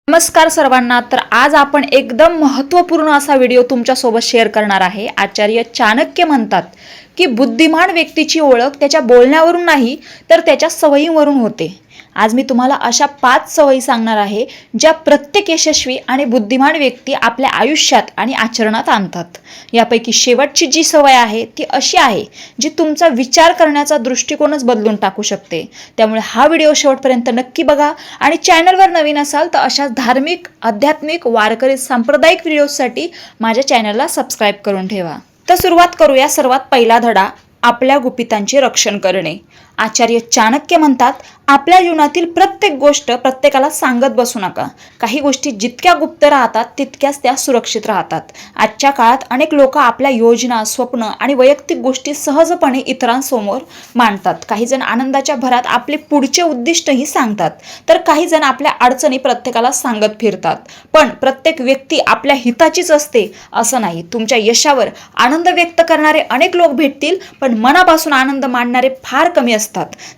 नमस्कार सर्वांना। तर आज आपण एकदम महत्त्वपूर्ण असा व्हिडिओ तुमच्यासोबत शेअर करणार आहे। आचार्य चाणक्य म्हणतात की बुद्धिमान व्यक्तीची ओळख त्याच्या बोलण्यावरून नाही तर त्याच्या सवयींवरून होते। आज मी तुम्हाला अशा 5 सवयी सांगणार आहे ज्या प्रत्येक यशस्वी आणि बुद्धिमान व्यक्ती आपल्या आयुष्यात आणि आचरणात आणतात। यापैकी शेवटची जी सवय आहे ती अशी आहे जी तुमचा विचार करण्याचा दृष्टिकोनच बदलून टाकू शकते। त्यामुळे हा व्हिडिओ शेवटपर्यंत नक्की बघा आणि चॅनलवर नवीन असाल तर अशा धार्मिक, आध्यात्मिक, वारकरी, सांप्रदायिक व्हिडिओसाठी माझ्या चॅनलला सबस्क्राइब करून ठेवा। तर सुरुवात करूया। सर्वात पहिला धडा, आपल्या गुपितांचे रक्षण करणे। आचार्य चाणक्य म्हणतात, आपल्या जीवनातील प्रत्येक गोष्ट प्रत्येकाला सांगत बसू नका। काही गोष्टी जितक्या गुप्त राहतात तितक्याच त्या सुरक्षित राहतात। आजच्या काळात अनेक लोक आपल्या योजना, स्वप्न आणि वैयक्तिक गोष्टी सहजपणे इतरांसमोर मांडतात। काही जण आनंदाच्या भरात आपले पुढचे उद्दिष्टही सांगतात, तर काही जण आपल्या अडचणी प्रत्येकाला सांगत फिरतात। पण प्रत्येक व्यक्ती आपल्या हिताचीच असते असं नाही। तुमच्या यशावर आनंद व्यक्त करणारे अनेक लोक भेटतील, पण मनापासून आनंद मानणारे फार कमी असतात।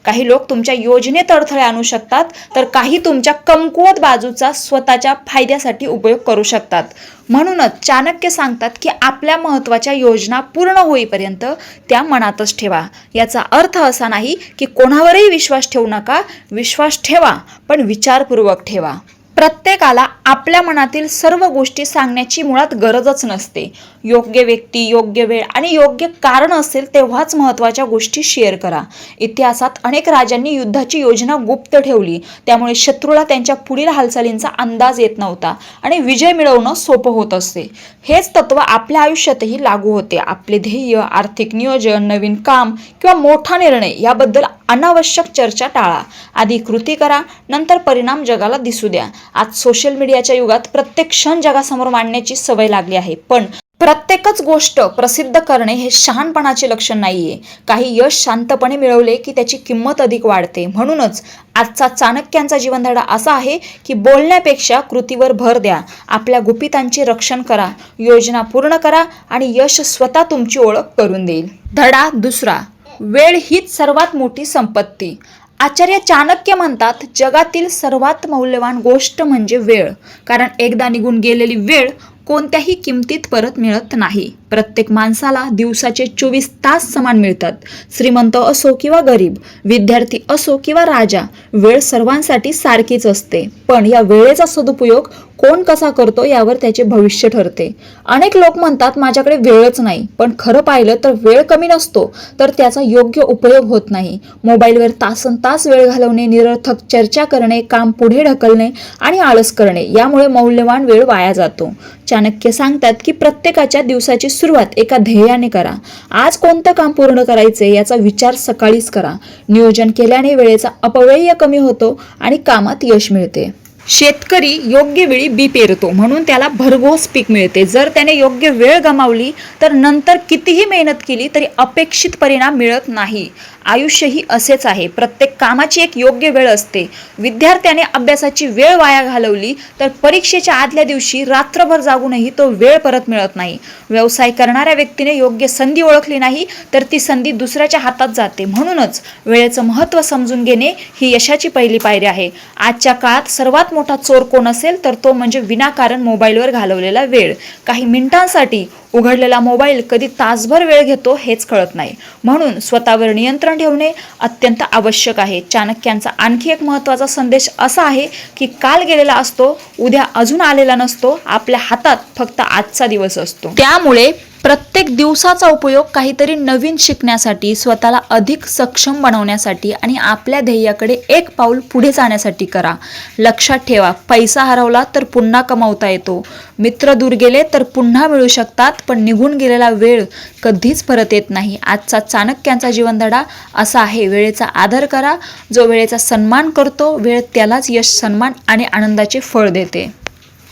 काही लोक तुमच्या योजनेत अडथळे आणू शकतात, तर काही तुमच्या कमकुवत बाजूचा स्वतःच्या फायद्यासाठी उपयोग करू शकतात। म्हणूनच चाणक्य सांगतात की आपल्या महत्त्वाच्या योजना पूर्ण होईपर्यंत त्या मनातच ठेवा। याचा अर्थ असा नाही की कोणावरही विश्वास ठेवू नका, विश्वास ठेवा पण विचारपूर्वक ठेवा। प्रत्येकाला आपल्या मनातील सर्व गोष्टी सांगण्याची मुळात गरजच नसते। योग्य व्यक्ती, योग्य वेळ आणि योग्य कारण असेल तेव्हाच महत्त्वाच्या गोष्टी शेअर करा। इतिहासात अनेक राजांनी युद्धाची योजना गुप्त ठेवली, त्यामुळे शत्रूला त्यांच्या पुढील हालचालींचा अंदाज येत नव्हता आणि विजय मिळवणं सोपं होत असते। हेच तत्व आपल्या आयुष्यातही लागू होते। आपले ध्येय, आर्थिक नियोजन, नवीन काम किंवा मोठा निर्णय याबद्दल अनावश्यक चर्चा टाळा। आधी कृती करा, नंतर परिणाम जगाला दिसू द्या। आज सोशल मीडियाच्या युगात प्रत्येक क्षण जगासमोर मांडण्याची सवय लागली आहे, पण प्रत्येकच गोष्ट प्रसिद्ध करणे हे शहाणपणाचे लक्षण नाहीये। काही यश शांतपणे मिळवले की त्याची किंमत अधिक वाढते। म्हणूनच आजचा चाणक्यांचा जीवनधडा असा आहे की बोलण्यापेक्षा कृतीवर भर द्या। आपल्या गुपितांचे रक्षण करा, योजना पूर्ण करा आणि यश स्वतः तुमची ओळख करून देईल। धडा दुसरा, वेळ हीच सर्वात मोठी संपत्ती। आचार्य चाणक्य म्हणतात, जगातील सर्वात मौल्यवान गोष्ट म्हणजे वेळ, कारण एकदा निघून गेलेली वेळ कोणत्याही किमतीत परत मिळत नाही। प्रत्येक माणसाला दिवसाचे 24 तास समान मिळतात। श्रीमंत असो किंवा गरीब, विद्यार्थी असो किंवा राजा, वेळ सर्वांसाठी सारखीच असते। पण या वेळेचा सदुपयोग कोण कसा करतो यावर त्याचे भविष्य ठरते। अनेक लोक म्हणतात माझ्याकडे वेळच नाही, पण खरं पाहिलं तर वेळ कमी नसतो, तर त्याचा योग्य उपयोग होत नाही। मोबाईलवर तासनतास वेळ घालवणे, निरर्थक चर्चा करणे, काम पुढे ढकलणे आणि आळस करणे यामुळे मौल्यवान वेळ वाया जातो। चाणक्य सांगतात की प्रत्येकाच्या दिवसाची सुरुवात एका ध्येयाने करा। आज कोणतं काम पूर्ण करायचे याचा विचार सकाळीच करा। नियोजन केल्याने वेळेचा अपव्यय कमी होतो आणि कामात यश मिळते। शेतकरी योग्य वेळी बी पेरतो, म्हणून त्याला भरघोस पीक मिळते। जर त्याने योग्य वेळ गमावली तर नंतर कितीही मेहनत केली तरी अपेक्षित परिणाम मिळत नाही। आयुष्यही असेच आहे। प्रत्येक कामाची एक योग्य वेळ असते। विद्यार्थ्याने अभ्यासाची वेळ वाया घालवली तर परीक्षेच्या आदल्या दिवशी रात्रभर जागूनही तो वेळ परत मिळत नाही। व्यवसाय करणाऱ्या व्यक्तीने योग्य संधी ओळखली नाही तर ती संधी दुसऱ्याच्या हातात जाते। म्हणूनच वेळेचं महत्त्व समजून घेणे ही यशाची पहिली पायरी आहे। आजच्या काळात सर्वात मोठा चोर कोण असेल तर तो म्हणजे विनाकारण मोबाईलवर घालवलेला वेळ। काही मिनिटांसाठी उघडलेला मोबाईल कधी तासभर वेळ घेतो हेच कळत नाही। म्हणून स्वतःवर नियंत्रण ठेवणे अत्यंत आवश्यक आहे। चाणक्यांचा आणखी एक महत्त्वाचा संदेश असा आहे की काल गेलेला असतो, उद्या अजून आलेला नसतो, आपल्या हातात फक्त आजचा दिवस असतो। त्यामुळे प्रत्येक दिवसाचा उपयोग काहीतरी नवीन शिकण्यासाठी, स्वतःला अधिक सक्षम बनवण्यासाठी आणि आपल्या ध्येयाकडे एक पाऊल पुढे जाण्यासाठी करा। लक्षात ठेवा, पैसा हरवला तर पुन्हा कमावता येतो, मित्र दूर गेले तर पुन्हा मिळू शकतात, पण निघून गेलेला वेळ कधीच परत येत नाही। आजचा चाणक्यांचा जीवनधडा असा आहे, वेळेचा आदर करा। जो वेळेचा सन्मान करतो, वेळ त्यालाच यश, सन्मान आणि आनंदाचे फळ देते।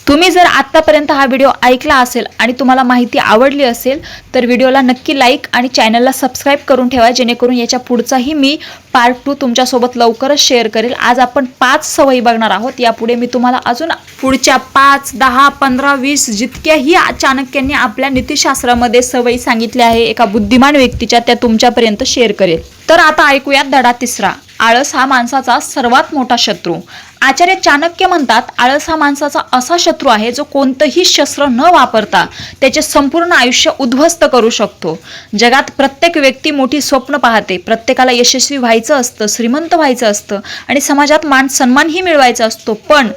तुम्ही जर आत्तापर्यंत हा व्हिडिओ ऐकला असेल आणि तुम्हाला माहिती आवडली असेल तर व्हिडिओला नक्की लाईक आणि चॅनलला सबस्क्राईब करून ठेवा, जेणेकरून याच्या पुढचाही मी पार्ट 2 तुमच्यासोबत लवकरच शेअर करेल। आज आपण 5 सवयी बघणार आहोत। यापुढे मी तुम्हाला अजून पुढच्या 5, 10, 15, 20 जितक्याही चाणक्यांनी आपल्या नीतिशास्त्रामध्ये सवयी सांगितल्या आहे एका बुद्धिमान व्यक्तीच्या, त्या तुमच्यापर्यंत शेअर करेल। तर आता ऐकूयात धडा तिसरा, आळस हा माणसाचा सर्वात मोठा शत्रू। आचार्य चाणक्य म्हणतात, आळस हा माणसाचा असा शत्रू आहे जो कोणतंही शस्त्र न वापरता त्याचे संपूर्ण आयुष्य उद्ध्वस्त करू शकतो. जगात प्रत्येक व्यक्ती मोठी स्वप्न पाहते, प्रत्येकाला यशस्वी व्हायचं असतं, श्रीमंत व्हायचं असतं आणि समाजात मान सन्मानही मिळवायचा असतो. पण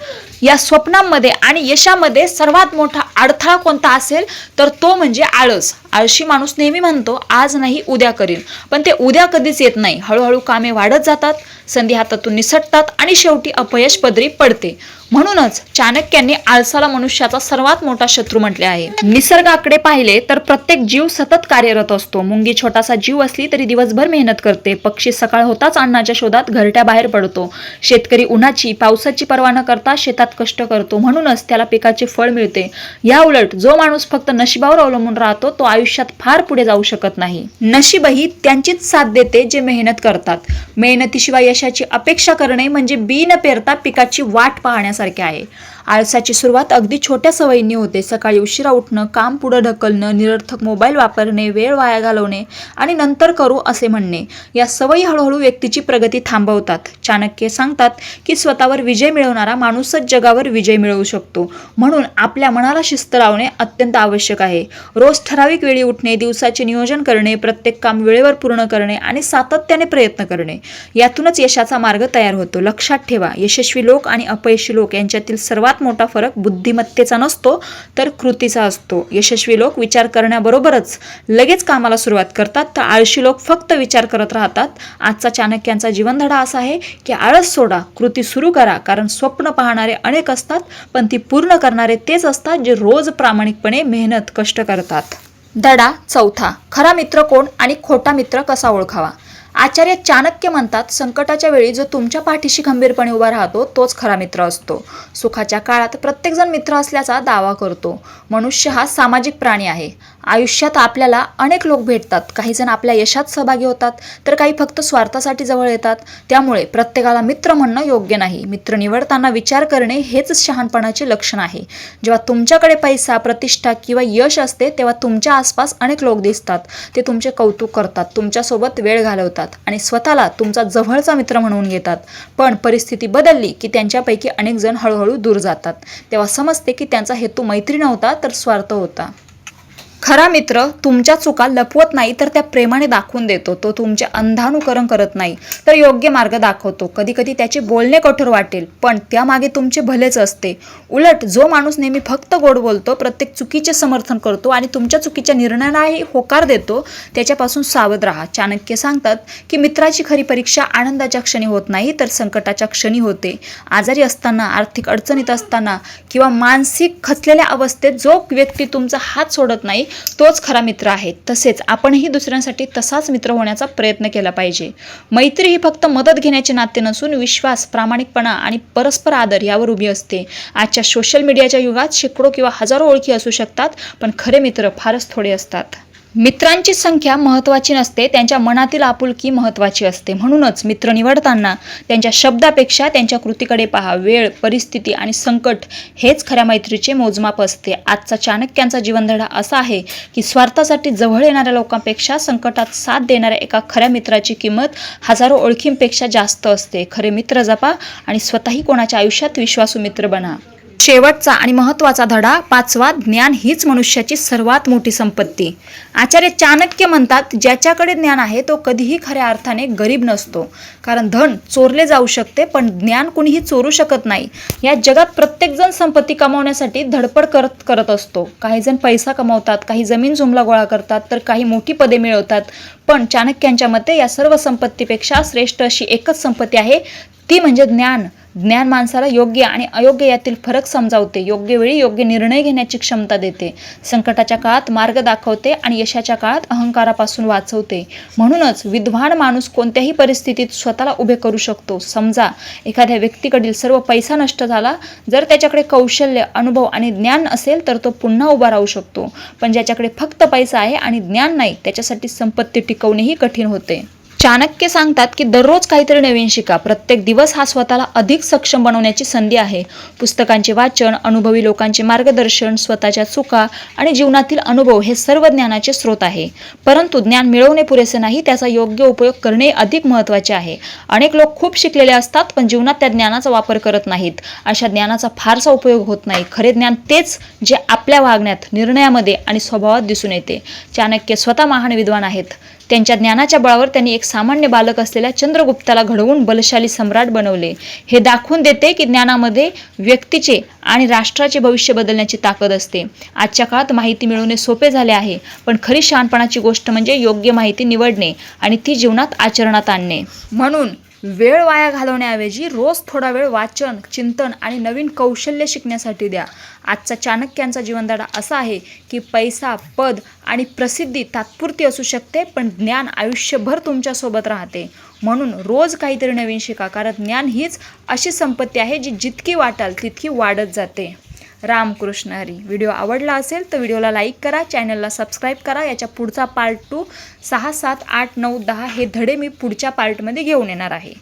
या स्वप्नांमध्ये आणि यशामध्ये सर्वात मोठा अडथळा कोणता असेल तर तो म्हणजे आळस. आळशी माणूस नेहमी म्हणतो आज नाही उद्या करील, पण ते उद्या कधीच येत नाही. हळूहळू कामे वाढत जातात, संधी हातातून निसटतात आणि शेवटी अपयश पदरी पडते. म्हणूनच चाणक्यांनी आळसाला मनुष्याचा सर्वात मोठा शत्रू म्हटले आहे. निसर्गाकडे पाहिले तर प्रत्येक जीव सतत कार्यरत असतो. मुंगी छोटासा जीव असली तरी दिवसभर मेहनत करते. पक्षी सकाळ होताच अन्नाच्या शोधात घरट्या बाहेर पडतो. शेतकरी उन्हाची पावसाची पर्वा न करता शेतात कष्ट करतो, म्हणूनच त्याला पिकाचे फळ मिळते. या उलट जो माणूस फक्त नशिबावर अवलंबून राहतो तो आयुष्यात फार पुढे जाऊ शकत नाही. नशीबही त्यांचीच साथ देते जे मेहनत करतात. मेहनतीशिवाय यशाची अपेक्षा करणे म्हणजे बी न पेरता पिकाची वाट पाहण्यासारखे आहे. आळसाची सुरुवात अगदी छोट्या सवयींनी होते. सकाळी उशिरा उठणं, काम पुढे ढकलणं, निरर्थक मोबाईल वापरणे, वेळ वाया घालवणे आणि नंतर करू असे म्हणणे, या सवयी हळूहळू व्यक्तीची प्रगती थांबवतात. चाणक्य सांगतात की स्वतःवर विजय मिळवणारा माणूसच जगावर विजय मिळवू शकतो. म्हणून आपल्या मनाला शिस्त लावणे अत्यंत आवश्यक आहे. रोज ठराविक वेळी उठणे, दिवसाचे नियोजन करणे, प्रत्येक काम वेळेवर पूर्ण करणे आणि सातत्याने प्रयत्न करणे, यातूनच यशाचा मार्ग तयार होतो. लक्षात ठेवा, यशस्वी लोक आणि अपयशी लोक यांच्यातील सर्वात मोठा फरक बुद्धिमत्तेचा नसतो तर कृतीचा असतो. यशस्वी लोक विचार करण्याबरोबरच लगेच कामाला सुरुवात करतात, तर आळशी लोक फक्त विचार करत राहतात. आजचा चाणक्यांचा जीवनधडा असा आहे की आळस सोडा, कृती सुरू करा. कारण स्वप्न पाहणारे अनेक असतात, पण ती पूर्ण करणारे तेच असतात जे रोज प्रामाणिकपणे मेहनत कष्ट करतात. धडा चौथा, खरा मित्र कोण आणि खोटा मित्र कसा ओळखावा. आचार्य चाणक्य म्हणतात, संकटाच्या वेळी जो तुमच्या पाठीशी खंबीरपणे उभा राहतो तोच खरा मित्र असतो. सुखाच्या काळात प्रत्येकजण मित्र असल्याचा दावा करतो. मनुष्य हा सामाजिक प्राणी आहे. आयुष्यात आपल्याला अनेक लोक भेटतात. काही जण आपल्या यशात सहभागी होतात तर काही फक्त स्वार्थासाठी जवळ येतात. त्यामुळे प्रत्येकाला मित्र म्हणणं योग्य नाही. मित्र निवडताना विचार करणे हेच शहाणपणाचे लक्षण आहे. जेव्हा तुमच्याकडे पैसा, प्रतिष्ठा किंवा यश असते तेव्हा तुमच्या आसपास अनेक लोक दिसतात. ते तुमचे कौतुक करतात, तुमच्यासोबत वेळ घालवतात आणि स्वतःला तुमचा जवळचा मित्र म्हणून घेतात. पण परिस्थिती बदलली की त्यांच्यापैकी अनेक जण हळूहळू दूर जातात. तेव्हा समजते की त्यांचा हेतू मैत्री नव्हता तर स्वार्थ होता. खरा मित्र तुमच्या चुका लपवत नाही तर त्या प्रेमाने दाखवून देतो. तो तुमचे अंधानुकरण करत नाही तर योग्य मार्ग दाखवतो. कधी कधी त्याचे बोलणे कठोर वाटेल, पण त्यामागे तुमचे भलेच असते. उलट जो माणूस नेहमी फक्त गोड बोलतो, प्रत्येक चुकीचे समर्थन करतो आणि तुमच्या चुकीच्या निर्णयालाही होकार देतो, त्याच्यापासून सावध राहा. चाणक्य सांगतात की मित्राची खरी परीक्षा आनंदाच्या क्षणी होत नाही तर संकटाच्या क्षणी होते. आजारी असताना, आर्थिक अडचणीत असताना किंवा मानसिक खचलेल्या अवस्थेत जो व्यक्ती तुमचा हात सोडत नाही तोच खरा मित्र आहे. तसेच आपणही दुसऱ्यांसाठी तसाच मित्र होण्याचा प्रयत्न केला पाहिजे. मैत्री ही फक्त मदत घेण्याचे नाते नसून विश्वास, प्रामाणिकपणा आणि परस्पर आदर यावर उभी असते. आजच्या सोशल मीडियाच्या युगात शेकडो किंवा हजारो ओळखी असू शकतात, पण खरे मित्र फारच थोडे असतात. मित्रांची संख्या महत्त्वाची नसते, त्यांच्या मनातील आपुलकी महत्त्वाची असते. म्हणूनच मित्र निवडताना त्यांच्या शब्दापेक्षा त्यांच्या कृतीकडे पहा. वेळ, परिस्थिती आणि संकट हेच खऱ्या मैत्रीचे मोजमाप असते. आजचा चाणक्यांचा जीवनधडा असा आहे की स्वार्थासाठी जवळ येणाऱ्या लोकांपेक्षा संकटात साथ देणाऱ्या एका खऱ्या मित्राची किंमत हजारो ओळखींपेक्षा जास्त असते. खरे मित्र जपा आणि स्वतःही कोणाच्या आयुष्यात विश्वासू मित्र बना. शेवटचा आणि महत्त्वाचा धडा पाचवा, ज्ञान हीच मनुष्याची सर्वात मोठी संपत्ती. आचार्य चाणक्य म्हणतात, ज्याच्याकडे ज्ञान आहे तो कधीही खऱ्या अर्थाने गरीब नसतो. कारण धन चोरले जाऊ शकते पण ज्ञान कुणीही चोरू शकत नाही. या जगात प्रत्येकजण संपत्ती कमावण्यासाठी धडपड करत असतो. काही जण पैसा कमावतात, काही जमीन जुमला गोळा करतात तर काही मोठी पदे मिळवतात. पण चाणक्यांच्या मते या सर्व संपत्तीपेक्षा श्रेष्ठ अशी एकच संपत्ती आहे, ती म्हणजे ज्ञान. ज्ञान माणसाला योग्य आणि अयोग्य यातील फरक समजावते, योग्य वेळी योग्य निर्णय घेण्याची क्षमता देते, संकटाच्या काळात मार्ग दाखवते आणि यशाच्या काळात अहंकारापासून वाचवते. म्हणूनच विद्वान माणूस कोणत्याही परिस्थितीत स्वतःला उभे करू शकतो. समजा एखाद्या व्यक्तीकडील सर्व पैसा नष्ट झाला, जर त्याच्याकडे कौशल्य, अनुभव आणि ज्ञान असेल तर तो पुन्हा उभा राहू शकतो. पण ज्याच्याकडे फक्त पैसा आहे आणि ज्ञान नाही, त्याच्यासाठी संपत्ती टिकवणेही कठीण होते. चाणक्य सांगतात की दररोज काहीतरी नवीन शिका. प्रत्येक दिवस हा स्वतःला अधिक सक्षम बनवण्याची संधी आहे. पुस्तकांचे वाचन, अनुभवी लोकांचे मार्गदर्शन, स्वतःच्या चुका आणि जीवनातील अनुभव हे सर्व ज्ञानाचे स्रोत आहे. परंतु ज्ञान मिळवणे पुरेसे नाही, त्याचा योग्य उपयोग करणे अधिक महत्त्वाचे आहे. अनेक लोक खूप शिकलेले असतात पण जीवनात त्या ज्ञानाचा वापर करत नाहीत. अशा ज्ञानाचा फारसा उपयोग होत नाही. खरे ज्ञान तेच जे आपल्या वागण्यात, निर्णयामध्ये आणि स्वभावात दिसून येते. चाणक्य स्वतः महान विद्वान आहेत. त्यांच्या ज्ञानाच्या बळावर त्यांनी एक सामान्य बालक असलेल्या चंद्रगुप्ताला घडवून बलशाली सम्राट बनवले. हे दाखवून देते की ज्ञानामध्ये व्यक्तीचे आणि राष्ट्राचे भविष्य बदलण्याची ताकद असते. आजच्या काळात माहिती मिळवणे सोपे झाले आहे, पण खरी शहाणपणाची गोष्ट म्हणजे योग्य माहिती निवडणे आणि ती जीवनात आचरणात आणणे. म्हणून वेळ वाया घालवण्याऐवजी रोज थोडा वेळ वाचन, चिंतन आणि नवीन कौशल्य शिकण्यासाठी द्या. आजचा चाणक्यांचा जीवनधडा असा आहे की पैसा, पद आणि प्रसिद्धी तात्पुरती असू शकते, पण ज्ञान आयुष्यभर तुमच्यासोबत राहते. म्हणून रोज काहीतरी नवीन शिका, कारण ज्ञान हीच अशी संपत्ती आहे जी जितकी वाटाल तितकी वाढत जाते. रामकृष्ण हरी. व्हिडिओ आवडला असेल तर व्हिडिओला लाईक करा, चॅनलला सबस्क्राईब करा. याच्या पुढचा पार्ट 2, 6, 7, 8, 9, 10 हे धडे मी पुढच्या पार्टमध्ये घेऊन येणार आहे.